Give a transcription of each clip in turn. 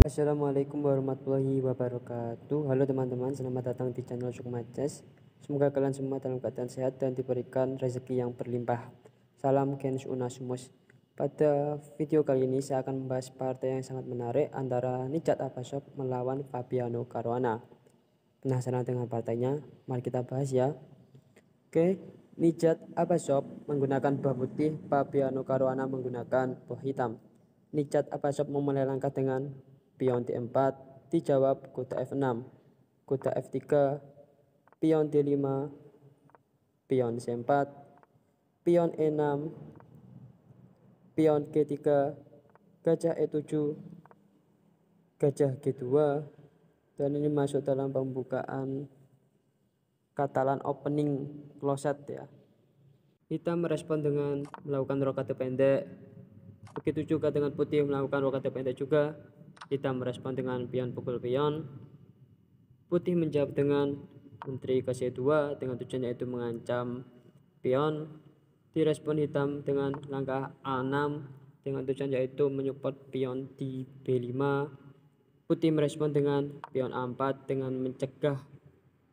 Assalamualaikum warahmatullahi wabarakatuh. Halo teman-teman, selamat datang di channel Sukma Chess. Semoga kalian semua dalam keadaan sehat dan diberikan rezeki yang berlimpah. Salam Gens Unasumus. Pada video kali ini saya akan membahas partai yang sangat menarik antara Nijat Abbasov melawan Fabiano Caruana. Penasaran dengan partainya? Mari kita bahas ya. Oke, Nijat Abbasov menggunakan buah putih, Fabiano Caruana menggunakan buah hitam. Nijat Abbasov memulai langkah dengan pion D4, dijawab kuda F6, kuda F3, pion D5, pion C4, pion E6, pion G3, gajah E7, gajah G2, dan ini masuk dalam pembukaan Katalan opening closet ya. Hitam merespon dengan melakukan rokade pendek, begitu juga dengan putih melakukan rokade pendek juga. Hitam merespon dengan pion pukul pion, putih menjawab dengan menteri ke C2 dengan tujuan yaitu mengancam pion. Direspon hitam dengan langkah A6 dengan tujuan yaitu menyupport pion di B5. Putih merespon dengan pion A4 dengan mencegah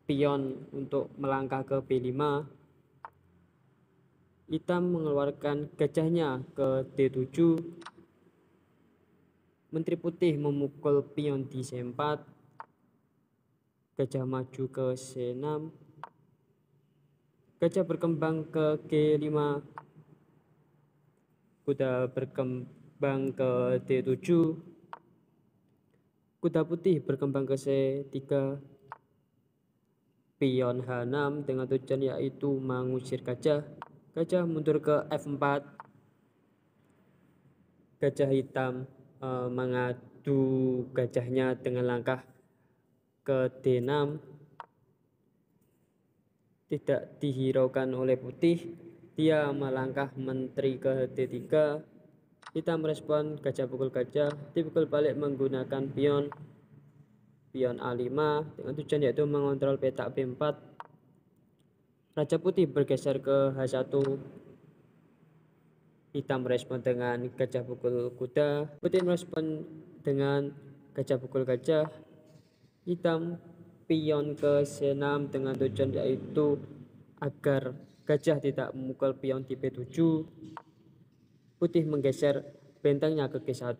pion untuk melangkah ke B5. Hitam mengeluarkan gajahnya ke D7. Menteri putih memukul pion di C4. Gajah maju ke C6. Gajah berkembang ke G5. Kuda berkembang ke D7. Kuda putih berkembang ke C3. Pion H6 dengan tujuan yaitu mengusir gajah. Gajah mundur ke F4. Gajah hitam mengadu gajahnya dengan langkah ke D6. Tidak dihiraukan oleh putih, dia melangkah menteri ke D3. Hitam merespon gajah pukul gajah, dipukul balik menggunakan pion A5 dengan tujuan yaitu mengontrol petak B4. Raja putih bergeser ke H1. Hitam merespon dengan gajah pukul kuda, putih merespon dengan gajah pukul gajah. Hitam pion ke C6 dengan tujuan yaitu agar gajah tidak memukul pion di B7. Putih menggeser bentengnya ke G1.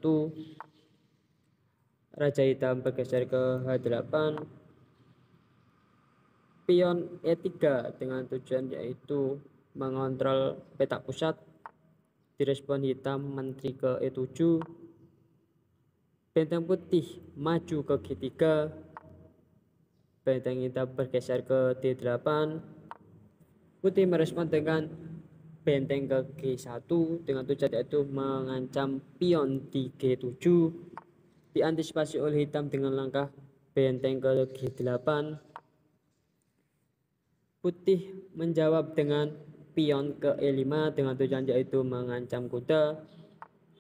Raja hitam bergeser ke H8. Pion E3 dengan tujuan yaitu mengontrol petak pusat. Direspon hitam menteri ke E7. Benteng putih maju ke G3. Benteng hitam bergeser ke D8. Putih merespon dengan benteng ke G1 dengan tujuan yaitu mengancam pion di G7. Diantisipasi oleh hitam dengan langkah benteng ke G8. Putih menjawab dengan pion ke E5 dengan tujuan yaitu mengancam kuda.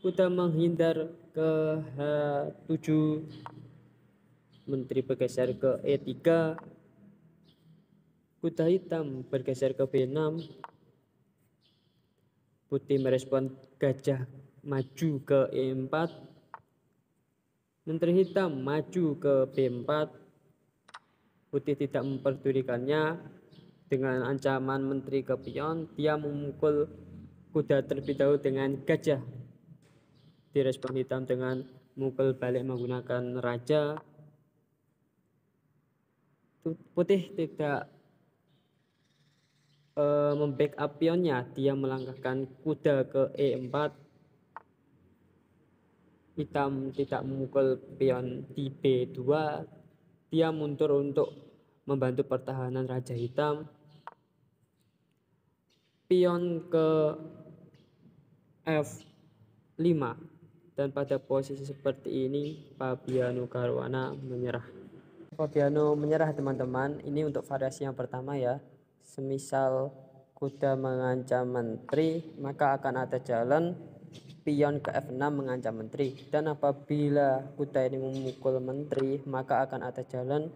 Kuda menghindar ke H7. Menteri bergeser ke E3. Kuda hitam bergeser ke B6. Putih merespon gajah maju ke E4. Menteri hitam maju ke B4. Putih tidak memperdulikannya. Dengan ancaman menteri ke pion, dia memukul kuda terlebih dahulu dengan gajah. Direspon hitam dengan memukul balik menggunakan raja. Putih tidak membackup pionnya, dia melangkahkan kuda ke E4. Hitam tidak memukul pion di B2, dia mundur untuk membantu pertahanan raja hitam. Pion ke F5, dan pada posisi seperti ini Fabiano Caruana menyerah. Fabiano menyerah teman-teman. Ini untuk variasi yang pertama ya. Semisal kuda mengancam menteri, maka akan ada jalan pion ke F6 mengancam menteri. Dan apabila kuda ini memukul menteri, maka akan ada jalan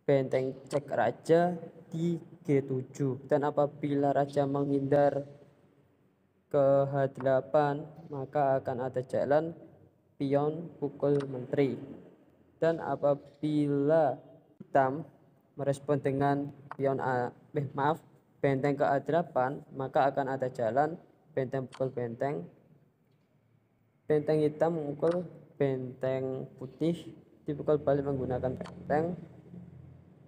benteng cek raja di G7. Dan apabila raja menghindar ke H8, maka akan ada jalan pion pukul menteri. Dan apabila hitam merespon dengan benteng ke A8, maka akan ada jalan benteng pukul benteng. Benteng hitam memukul benteng putih, dipukul balik menggunakan benteng.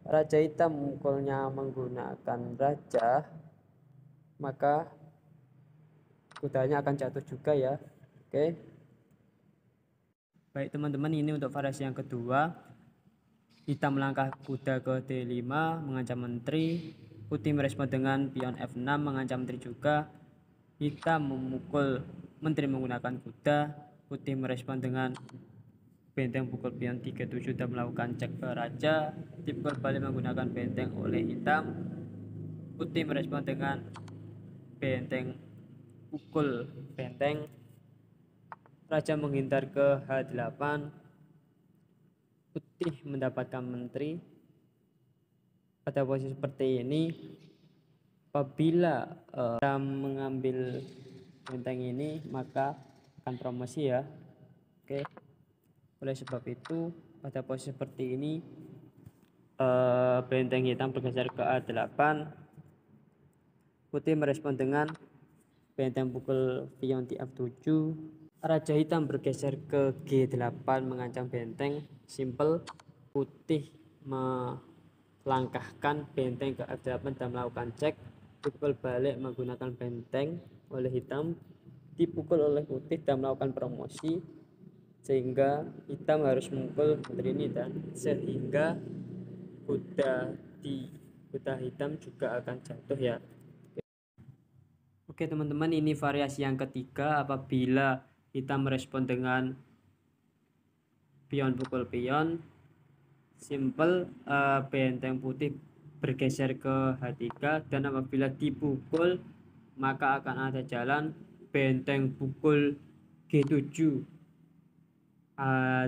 Raja hitam memukulnya menggunakan raja, maka kudanya akan jatuh juga ya. Oke. Baik teman-teman, ini untuk variasi yang kedua. Hitam melangkah kuda ke D5 mengancam menteri. Putih merespon dengan pion F6 mengancam menteri juga. Hitam memukul menteri menggunakan kuda. Putih merespon dengan benteng pukul pion 37 dan melakukan cek ke raja. Dipukul balik menggunakan benteng oleh hitam. Putih merespon dengan benteng pukul benteng. Raja menghindar ke H8. Putih mendapatkan menteri. Pada posisi seperti ini, apabila kita mengambil benteng ini, maka akan promosi ya. Oke. Oleh sebab itu, pada posisi seperti ini, benteng hitam bergeser ke A8. Putih merespon dengan benteng pukul pion di F7. Raja hitam bergeser ke G8 mengancam benteng. Simple. Putih melangkahkan benteng ke F8 dan melakukan cek. Dipukul balik menggunakan benteng oleh hitam. Dipukul oleh putih dan melakukan promosi, sehingga hitam harus memukul menteri ini, dan sehingga kuda hitam juga akan jatuh ya. Oke teman-teman, ini variasi yang ketiga. Apabila hitam merespon dengan pion pukul pion, simple, benteng putih bergeser ke H3, dan apabila dipukul maka akan ada jalan benteng pukul G7.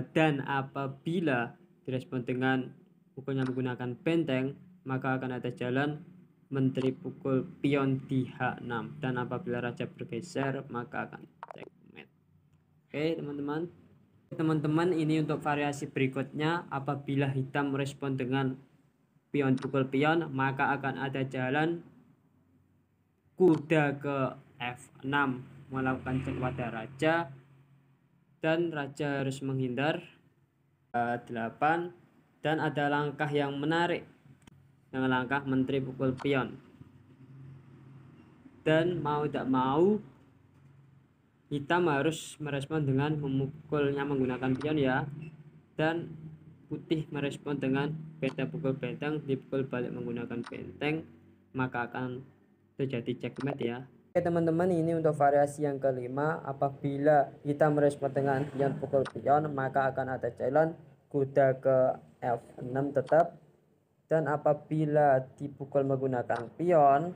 Dan apabila direspon dengan pukulnya menggunakan benteng, maka akan ada jalan menteri pukul pion di H6, dan apabila raja bergeser maka akan checkmate. Oke teman-teman, ini untuk variasi berikutnya. Apabila hitam merespon dengan pion pukul pion, maka akan ada jalan kuda ke F6 melakukan cek pada raja, dan raja harus menghindar 8, dan ada langkah yang menarik dengan langkah menteri pukul pion. Dan mau tidak mau hitam harus merespon dengan memukulnya menggunakan pion ya, dan putih merespon dengan benteng pukul benteng, dipukul balik menggunakan benteng, maka akan terjadi checkmate ya. Oke teman-teman, ini untuk variasi yang kelima. Apabila hitam merespon dengan pion pukul pion, maka akan ada jalan kuda ke F6 tetap, dan apabila dipukul menggunakan pion,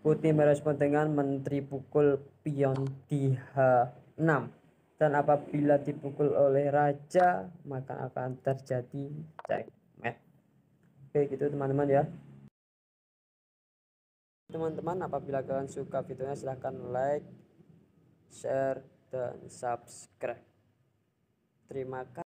putih merespon dengan menteri pukul pion di H6, dan apabila dipukul oleh raja maka akan terjadi checkmate. Oke gitu teman-teman ya. Teman-teman, apabila kalian suka videonya silahkan like, share, dan subscribe. Terima kasih.